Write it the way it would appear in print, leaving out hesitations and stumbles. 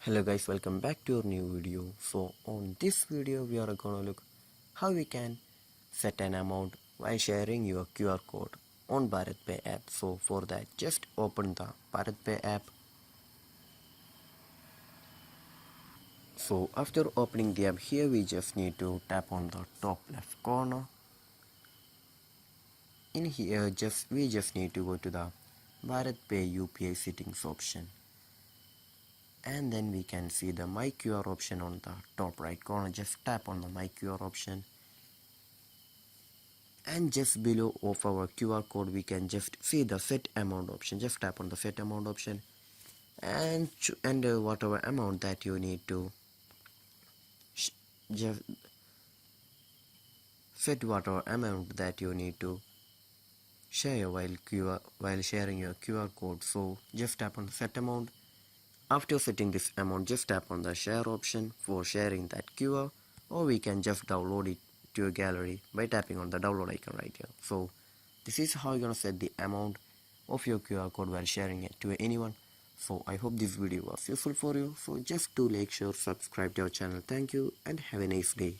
Hello guys, welcome back to our new video. So on this video we are gonna look how we can set an amount while sharing your QR code on BharatPe app. So for that, just open the BharatPe app. So after opening the app, here we just need to tap on the top left corner. In here we just need to go to the BharatPe UPI settings option, and then we can see the my QR option on the top right corner. Just tap on the my QR option, and just below of our QR code we can just see the set amount option. Just tap on the set amount option and whatever amount that you need to just set whatever amount that you need to share while sharing your QR code. So just tap on the set amount. After setting this amount, just tap on the share option for sharing that QR, or we can just download it to your gallery by tapping on the download icon right here. So this is how you're gonna set the amount of your QR code while sharing it to anyone. So I hope this video was useful for you. So just do like, share, subscribe to our channel. Thank you and have a nice day.